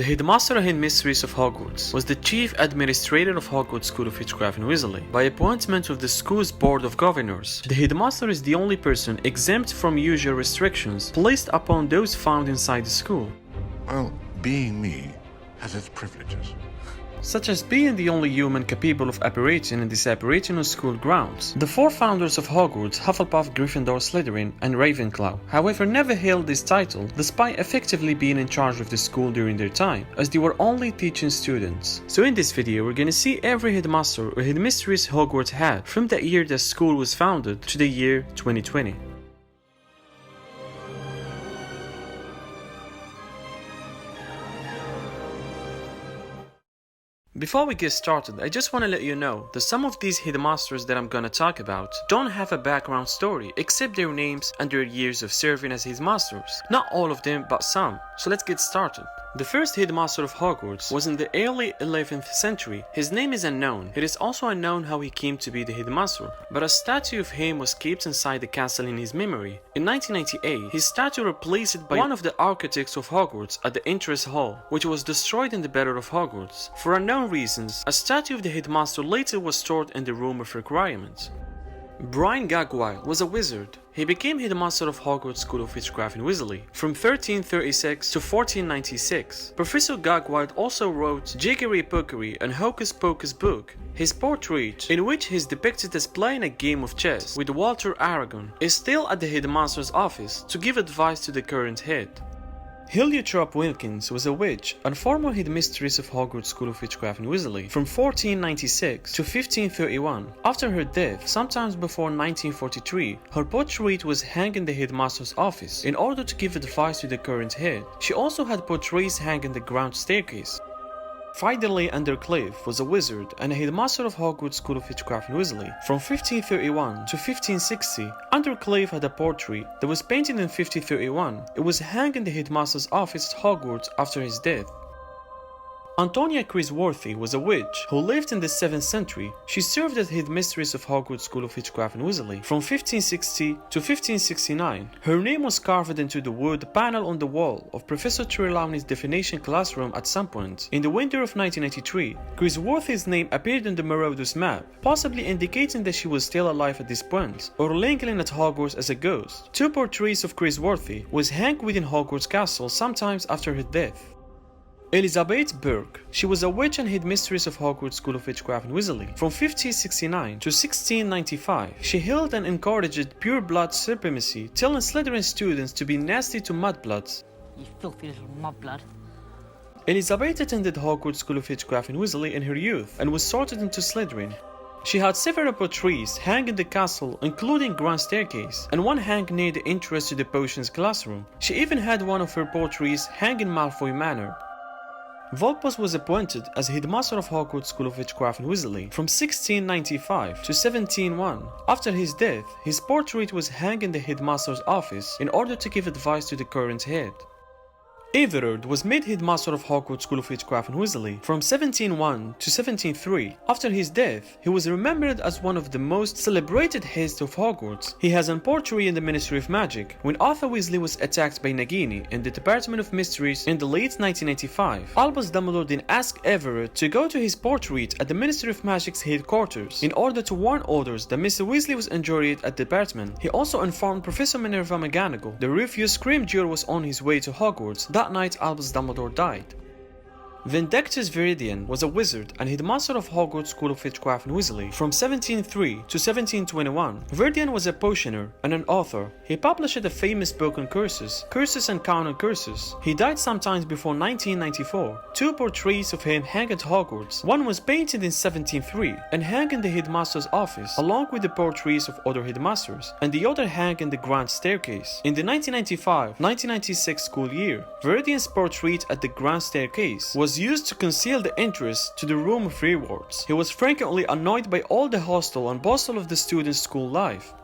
The headmaster and headmistress of Hogwarts was the chief administrator of Hogwarts School of Witchcraft and Wizardry by appointment of the school's board of governors. The headmaster is the only person exempt from usual restrictions placed upon those found inside the school. Well, being me has its privileges. Such as being the only human capable of apparating and disapparating on school grounds. The four founders of Hogwarts, Hufflepuff, Gryffindor, Slytherin, and Ravenclaw, however, never held this title, despite effectively being in charge of the school during their time, as they were only teaching students. So in this video, we're gonna see every headmaster or headmistress Hogwarts had, from the year the school was founded to the year 2020. Before we get started, I just want to let you know that some of these headmasters that I'm gonna talk about don't have a background story except their names and their years of serving as headmasters. Not all of them, but some. So let's get started. The first headmaster of Hogwarts was in the early 11th century. His name is unknown. It is also unknown how he came to be the headmaster, but a statue of him was kept inside the castle in his memory. In 1998, his statue replaced by one of the architects of Hogwarts at the entrance hall, which was destroyed in the Battle of Hogwarts. For unknown reasons, a statue of the headmaster later was stored in the Room of Requirements. Brian Gagwild was a wizard. He became headmaster of Hogwarts School of Witchcraft and Wizardry from 1336 to 1496. Professor Gagwild also wrote Jiggery Pokery and Hocus Pocus book. His portrait, in which he is depicted as playing a game of chess with Walter Aragon, is still at the headmaster's office to give advice to the current head. Heliotrope Wilkins was a witch and former headmistress of Hogwarts School of Witchcraft and Wizardry from 1496 to 1531. After her death, sometimes before 1943, her portrait was hanged in the headmaster's office in order to give advice to the current head. She also had portraits hanging in the ground staircase. Fidelly Undercliff was a wizard and a headmaster of Hogwarts School of Witchcraft and Wizardry from 1531 to 1560. Undercliff had a portrait that was painted in 1531. It was hanged in the headmaster's office at Hogwarts after his death. Antonia Crisworthy was a witch who lived in the 7th century. She served as headmistress of Hogwarts School of Witchcraft and Wizardry from 1560 to 1569. Her name was carved into the wood panel on the wall of Professor Trelawney's definition classroom at some point. In the winter of 1983, Crisworthy's name appeared on the Marauders map, possibly indicating that she was still alive at this point, or lingering at Hogwarts as a ghost. Two portraits of Crisworthy was hanged within Hogwarts Castle sometimes after her death. Elizabeth Burke. She was a witch and headmistress of Hogwarts School of Witchcraft and Wizardry from 1569 to 1695. She held and encouraged pure blood supremacy, telling Slytherin students to be nasty to mudbloods. You filthy little mudblood. Elizabeth attended Hogwarts School of Witchcraft and Wizardry in her youth and was sorted into Slytherin. She had several portraits hanging in the castle, including Grand Staircase, and one hanging near the entrance to the potions classroom. She even had one of her portraits hanging in Malfoy Manor. Vulpus was appointed as headmaster of Hogwarts School of Witchcraft and Wizardry from 1695 to 1701. After his death, his portrait was hanged in the headmaster's office in order to give advice to the current head. Everard was made headmaster of Hogwarts School of Witchcraft and Wizardry from 1701 to 1703. After his death, he was remembered as one of the most celebrated heads of Hogwarts. He has a portrait in the Ministry of Magic when Arthur Weasley was attacked by Nagini in the Department of Mysteries in the late 1985. Albus Dumbledore then asked Everard to go to his portrait at the Ministry of Magic's headquarters in order to warn others that Mr. Weasley was injured at the department. He also informed Professor Minerva McGonagall that Rufus Scrimgeour was on his way to Hogwarts. That night, Albus Dumbledore died. Vindictus Viridian was a wizard and headmaster of Hogwarts School of Witchcraft and Wizardry from 1703 to 1721. Viridian was a potioner and an author. He published a famous book on curses, Curses and Counter Curses. He died sometimes before 1994. Two portraits of him hang at Hogwarts. One was painted in 1703 and hung in the headmaster's office, along with the portraits of other headmasters, and the other hung in the Grand Staircase. In the 1995-1996 school year, Viridian's portrait at the Grand Staircase was used to conceal the entrance to the Room of Rewards. He was frequently annoyed by all the hustle and bustle of the students' school life.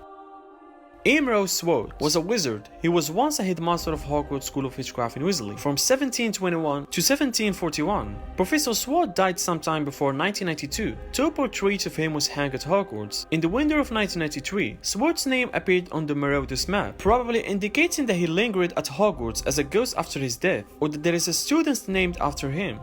Amrose Swott was a wizard. He was once a headmaster of Hogwarts School of Witchcraft in Weasley from 1721 to 1741. Professor Swott died sometime before 1992. Two portraits of him was hung at Hogwarts. In the winter of 1993, Swart's name appeared on the Marauders map, probably indicating that he lingered at Hogwarts as a ghost after his death, or that there is a student named after him.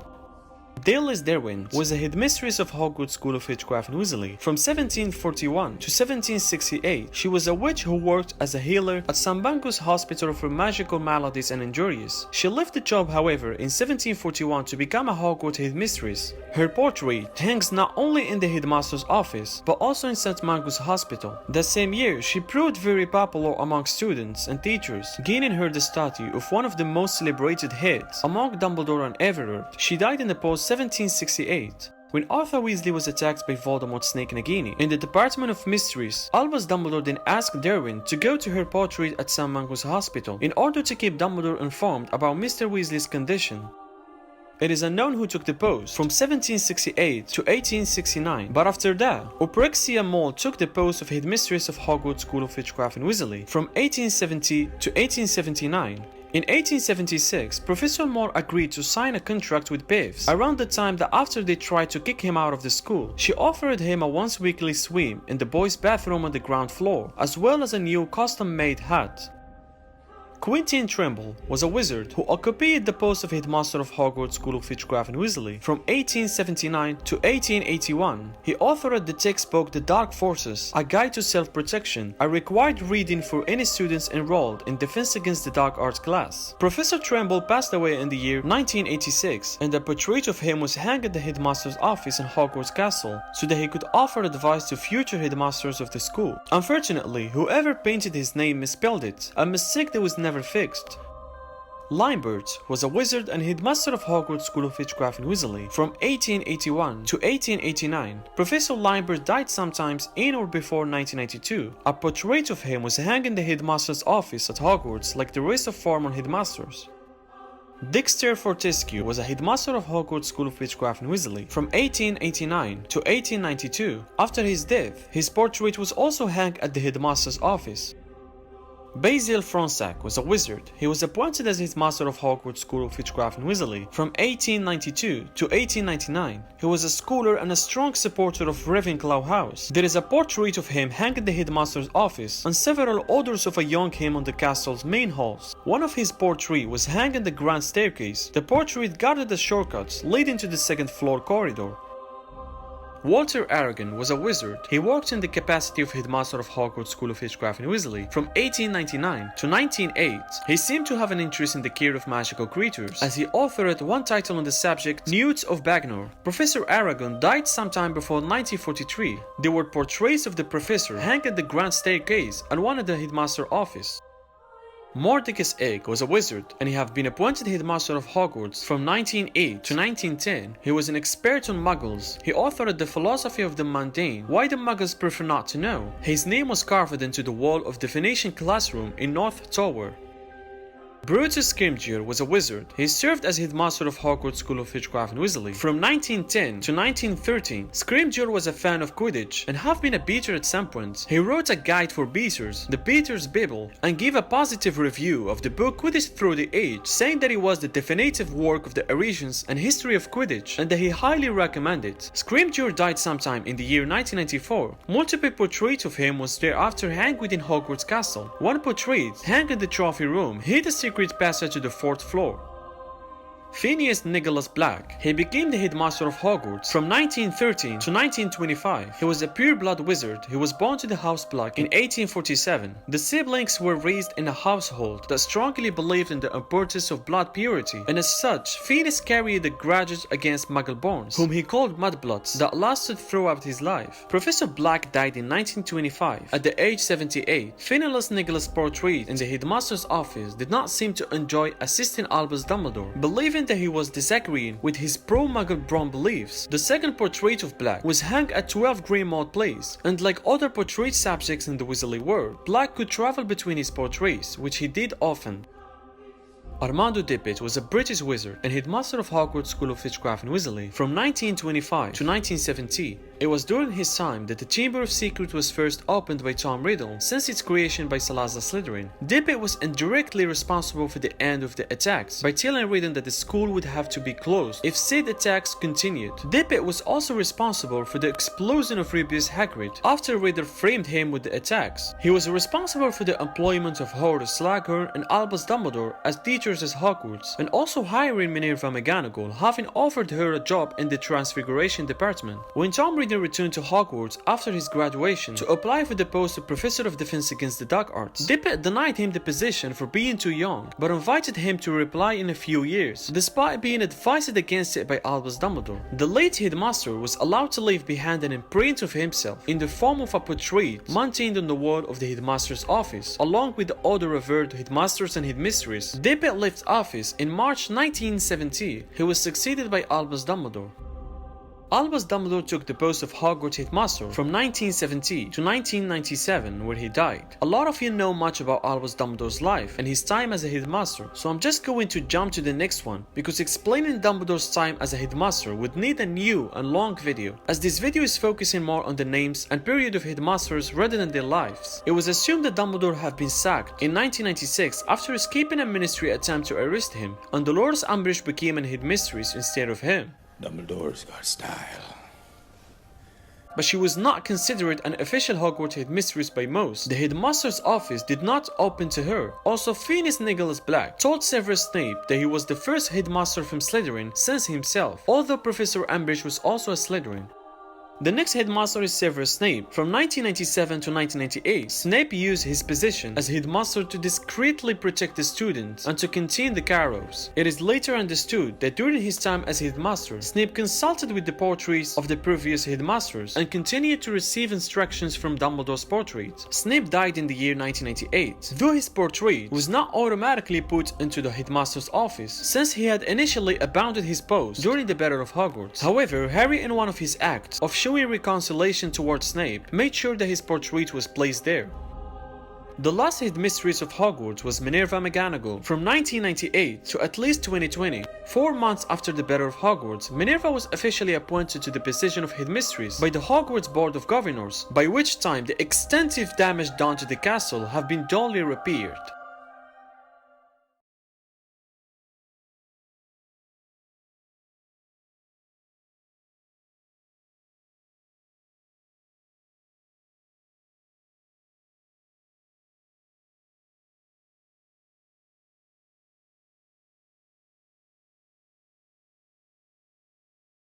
Dales Derwent was a headmistress of Hogwarts School of Witchcraft in Weasley from 1741 to 1768. She was a witch who worked as a healer at Sambangus Hospital for magical maladies and injuries. She left the job, however, in 1741 to become a Hogwarts headmistress. Her portrait hangs not only in the headmaster's office, but also in St. Mungo's Hospital. That same year, she proved very popular among students and teachers, gaining her the statue of one of the most celebrated heads among Dumbledore and Everard. She died in the post 1768. When Arthur Weasley was attacked by Voldemort's Snake Nagini in the Department of Mysteries, Albus Dumbledore then asked Derwent to go to her portrait at St. Mungo's Hospital in order to keep Dumbledore informed about Mr. Weasley's condition. It is unknown who took the post from 1768 to 1869, but after that, Oprexia Mole took the post of headmistress of Hogwarts School of Witchcraft in Weasley from 1870 to 1879. In 1876, Professor Moore agreed to sign a contract with Biffs around the time that after they tried to kick him out of the school. She offered him a once-weekly swim in the boys' bathroom on the ground floor, as well as a new custom-made hat. Quentin Trimble was a wizard who occupied the post of headmaster of Hogwarts School of Witchcraft in Weasley from 1879 to 1881. He authored the textbook The Dark Forces, A Guide to Self-Protection, a required reading for any students enrolled in Defense Against the Dark Arts class. Professor Trimble passed away in the year 1986, and a portrait of him was hung at the headmaster's office in Hogwarts Castle so that he could offer advice to future headmasters of the school. Unfortunately, whoever painted his name misspelled it, a mistake that was never fixed. Limbert was a wizard and headmaster of Hogwarts School of Witchcraft in Weasley from 1881 to 1889. Professor Limbert died sometimes in or before 1992. A portrait of him was hung in the headmaster's office at Hogwarts like the rest of former headmasters. Dexter Fortescue was a headmaster of Hogwarts School of Witchcraft in Weasley from 1889 to 1892. After his death, his portrait was also hung at the headmaster's office. Basil Fronsac was a wizard. He was appointed as headmaster of Hogwarts School of Witchcraft in Weasley from 1892 to 1899. He was a scholar and a strong supporter of Ravenclaw House. There is a portrait of him hanging in the headmaster's office and several others of a young him on the castle's main halls. One of his portraits was hanging in the grand staircase. The portrait guarded the shortcuts leading to the second floor corridor. Walter Aragon was a wizard. He worked in the capacity of headmaster of Hogwarts School of Witchcraft in Weasley from 1899 to 1908. He seemed to have an interest in the care of magical creatures, as he authored one title on the subject, Newts of Bagnor. Professor Aragon died sometime before 1943. There were portraits of the professor hanging at the grand staircase and one at the headmaster's office. Mordicus Egg was a wizard, and he had been appointed headmaster of Hogwarts from 1908 to 1910. He was an expert on muggles. He authored The Philosophy of the Mundane, Why the Muggles Prefer Not to Know. His name was carved into the wall of the Venetian classroom in North Tower. Brutus Scrimgeour was a wizard. He served as headmaster of Hogwarts School of Witchcraft in Weasley from 1910 to 1913. Scrimgeour was a fan of Quidditch and had been a beater at some point. He wrote a guide for beaters, the Beater's Bible, and gave a positive review of the book Quidditch Through the Age, saying that it was the definitive work of the origins and history of Quidditch and that he highly recommended it. Scrimgeour died sometime in the year 1994. Multiple portraits of him was thereafter hanged within Hogwarts Castle. One portrait, hanged in the trophy room, hid a secret passage to the 4th floor. Phineas Nigellus Black. He became the headmaster of Hogwarts from 1913 to 1925. He was a pure-blood wizard. He was born to the House Black in 1847. The siblings were raised in a household that strongly believed in the importance of blood purity, and as such, Phineas carried a grudge against Muggle-borns, whom he called mudbloods, that lasted throughout his life. Professor Black died in 1925 at the age 78. Phineas Nigellus' portrait in the headmaster's office did not seem to enjoy assisting Albus Dumbledore, believing that he was disagreeing with his pro-Muggle-born beliefs. The second portrait of Black was hung at 12 Greenmount Place, and like other portrait subjects in the Weasley world, Black could travel between his portraits, which he did often. Armando Dippet was a British wizard and headmaster of Hogwarts School of Witchcraft in Weasley from 1925 to 1970. It was during his time that the Chamber of Secrets was first opened by Tom Riddle since its creation by Salazar Slytherin. Dippet was indirectly responsible for the end of the attacks by telling Riddle that the school would have to be closed if said attacks continued. Dippet was also responsible for the explosion of Rubius Hagrid after Riddle framed him with the attacks. He was responsible for the employment of Horace Slughorn and Albus Dumbledore as teachers at Hogwarts, and also hiring Minerva McGonagall, having offered her a job in the Transfiguration department. When Tom Riddle returned to Hogwarts after his graduation to apply for the post of Professor of Defense Against the Dark Arts, Dippet denied him the position for being too young, but invited him to reply in a few years, despite being advised against it by Albus Dumbledore. The late headmaster was allowed to leave behind an imprint of himself in the form of a portrait maintained on the wall of the headmaster's office, along with the other revered headmasters and headmistresses. Dippet left office in March 1970. He was succeeded by Albus Dumbledore. Albus Dumbledore took the post of Hogwarts Headmaster from 1970 to 1997, where he died. A lot of you know much about Albus Dumbledore's life and his time as a headmaster, so I'm just going to jump to the next one, because explaining Dumbledore's time as a headmaster would need a new and long video, as this video is focusing more on the names and period of headmasters rather than their lives. It was assumed that Dumbledore had been sacked in 1996 after escaping a ministry attempt to arrest him, and Dolores Umbridge became an headmistress instead of him. Dumbledore's got style. But she was not considered an official Hogwarts headmistress by most. The headmaster's office did not open to her. Also, Phineas Nigellus Black told Seveľus Snape that he was the first headmaster from Slytherin since himself, although Professor Umbridge was also a Slytherin. The next headmaster is Severus Snape. From 1997 to 1998, Snape used his position as headmaster to discreetly protect the students and to contain the chaos. It is later understood that during his time as headmaster, Snape consulted with the portraits of the previous headmasters and continued to receive instructions from Dumbledore's portrait. Snape died in the year 1998, though his portrait was not automatically put into the headmaster's office, since he had initially abandoned his post during the Battle of Hogwarts. However, Harry, in one of his acts of showing reconciliation towards Snape, made sure that his portrait was placed there. The last headmistress of Hogwarts was Minerva McGonagall from 1998 to at least 2020. 4 months after the Battle of Hogwarts, Minerva was officially appointed to the position of headmistress by the Hogwarts Board of Governors, by which time the extensive damage done to the castle have been duly repaired.